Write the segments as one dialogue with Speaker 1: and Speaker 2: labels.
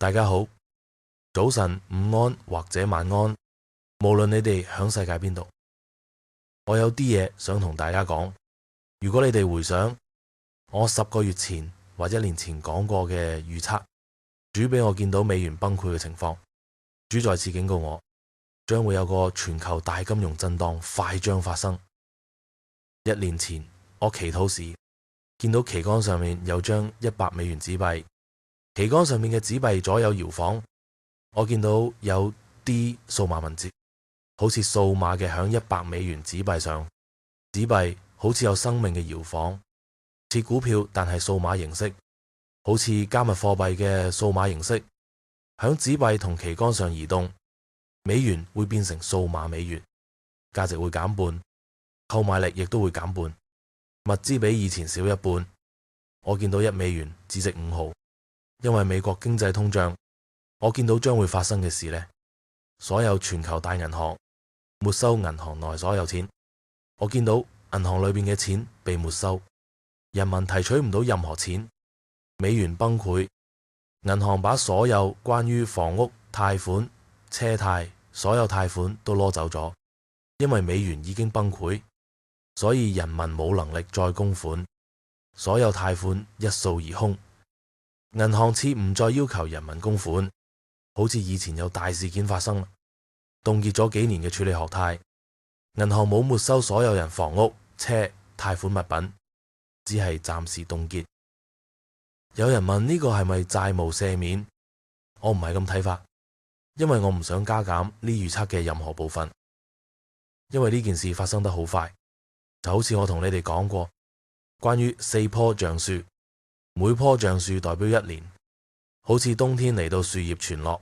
Speaker 1: 大家好，早晨、午安或者晚安，無論你哋響世界邊度，我有啲嘢想同大家講。如果你哋回想我10個月前或1年前講過嘅預測，主俾我見到美元崩潰嘅情況，主再次警告我，將會有個全球大金融震盪快將發生。1年前我祈禱時，見到旗杆上面有張100美元紙幣。旗杆上面嘅紙幣左右搖晃，我見到有啲數碼文字，好似數碼嘅響100美元紙幣上，紙幣好似有生命嘅搖晃，似股票但係數碼形式，好似加密貨幣嘅數碼形式，響紙幣同旗杆上移動，美元會變成數碼美元，價值會減半，購買力亦都會減半，物資比以前少一半。我見到1美元只值5毫。因為美國經濟通脹，我見到將會發生嘅事呢，所有全球大銀行沒收銀行內所有錢，我見到銀行裏邊嘅錢被沒收，人民提取唔到任何錢，美元崩潰，銀行把所有關於房屋貸款、車貸所有貸款都攞走咗，因為美元已經崩潰，所以人民冇能力再供款，所有貸款一掃而空。銀行似唔再要求人民供款，好似以前有大事件發生，凍結咗幾年嘅處理學貸。銀行冇沒收所有人房屋、車、貸款物品，只係暫時凍結。有人問呢個係咪債務赦免？我唔係咁睇法，因為我唔想加減呢預測嘅任何部分，因為呢件事發生得好快，就好似我同你哋講過，關於4棵橡樹。每棵橡樹代表1年，好似冬天嚟到樹葉全落。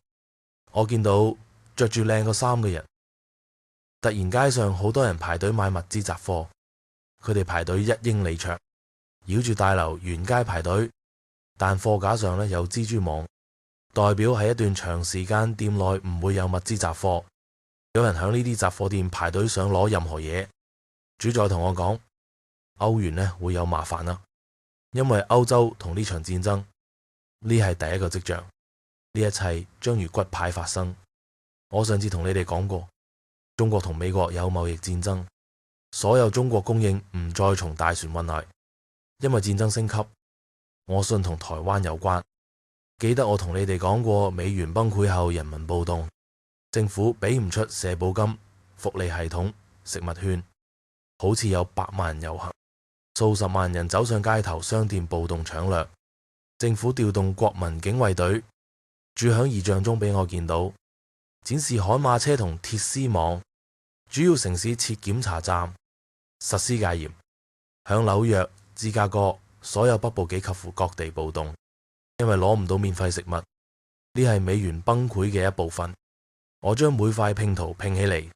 Speaker 1: 我見到着住靚個衫嘅人，突然街上好多人排隊買物資雜貨，佢哋排隊1英里長，繞住大樓沿街排隊，但貨架上呢有蜘蛛網，代表係一段長時間店內唔會有物資雜貨。有人響呢啲雜貨店排隊想攞任何嘢。主再同我講，歐元呢會有麻煩啦。因為歐洲同呢場戰爭，呢係第一個跡象，呢一切將如骨牌發生。我上次同你哋講過，中國同美國有貿易戰爭，所有中國供應唔再從大船運來，因為戰爭升級。我信同台灣有關。記得我同你哋講過，美元崩潰後人民暴動，政府俾唔出社保金、福利系統、食物券，好似有100萬人遊行。數十萬人走上街頭，商店暴動搶掠，政府調動國民警衛隊。主響異象中俾我見到，展示悍馬車同鐵絲網，主要城市設檢查站，實施戒嚴。響紐約、芝加哥，所有北部幾乎各地暴動，因為攞唔到免費食物。呢係美元崩潰嘅一部分。我將每塊拼圖拼起嚟。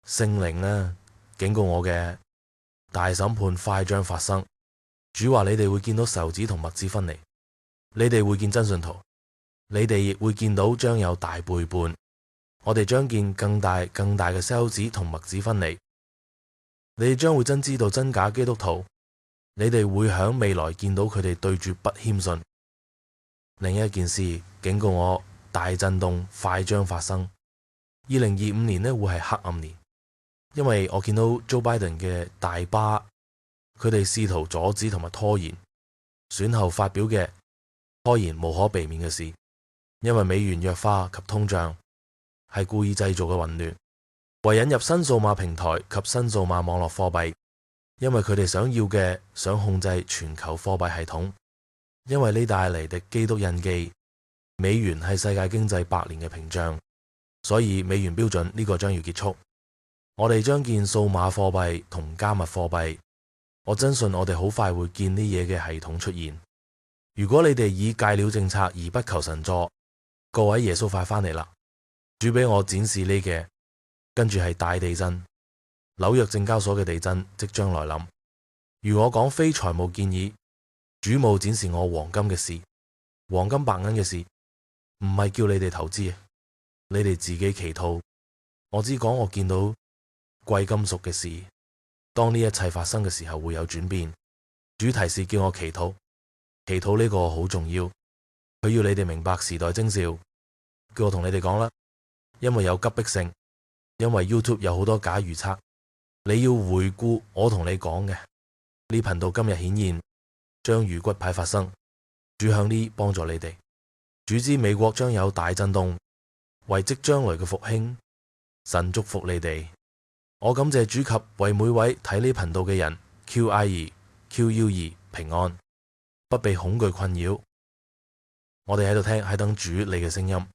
Speaker 1: 聖靈呢警告我嘅。大審判快將發生，主話你哋會見到仇子同麥子分離，你哋會見真信徒，你哋亦會見到將有大背叛，我哋將見更大嘅羞子同麥子分離，你哋將會真知道真假基督徒，你哋會響未來見到佢哋對住不謙遜。另一件事警告我，大震動快將發生，2025年呢會係黑暗年。因為我見到 Joe Biden 嘅大巴，佢哋試圖阻止同埋拖延選後發表嘅拖延無可避免嘅事，因為美元弱化及通脹係故意製造嘅混亂，為引入新數碼平台及新數碼網絡貨幣，因為佢哋想控制全球貨幣系統，因為呢帶嚟的基督印記，美元係世界經濟100年嘅屏障，所以美元標準呢個將要結束。我哋將見數碼貨幣同加密貨幣，我真信我哋好快會見呢嘢嘅系統出現。如果你哋以戒了政策而不求神助，各位耶穌快返嚟啦！主俾我展示呢嘅，跟住係大地震，紐約證交所嘅地震即將來臨。如我講非財務建議，主冇展示我黃金嘅事，黃金白銀嘅事，唔係叫你哋投資，你哋自己祈禱。我只講我見到貴金屬嘅事，當呢一切發生嘅時候會有轉變。主提示叫我祈禱，祈禱呢個好重要。佢要你哋明白時代徵兆，叫我同你哋講啦，因為有急迫性，因為 YouTube 有好多假預測，你要回顧我同你講嘅。呢頻道今日顯現，章魚骨牌發生，主向呢幫助你哋。主知美國將有大震動，為即將來嘅復興，神祝福你哋。我感謝主及為每位睇呢頻道嘅人 QIE、QU2 平安，不被恐懼困擾。我哋喺度聽，喺等主你嘅聲音。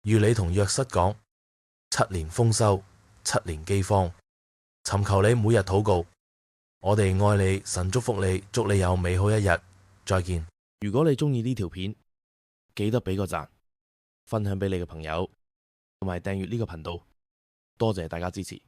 Speaker 1: 如你同約瑟講，7年豐收，7年饑荒，尋求你每日禱告。我哋愛你，神祝福你，祝你有美好一日。再見。
Speaker 2: 如果你鍾意呢條片，記得俾個讚，分享俾你嘅朋友，同埋訂閱呢個頻道。多謝大家支持。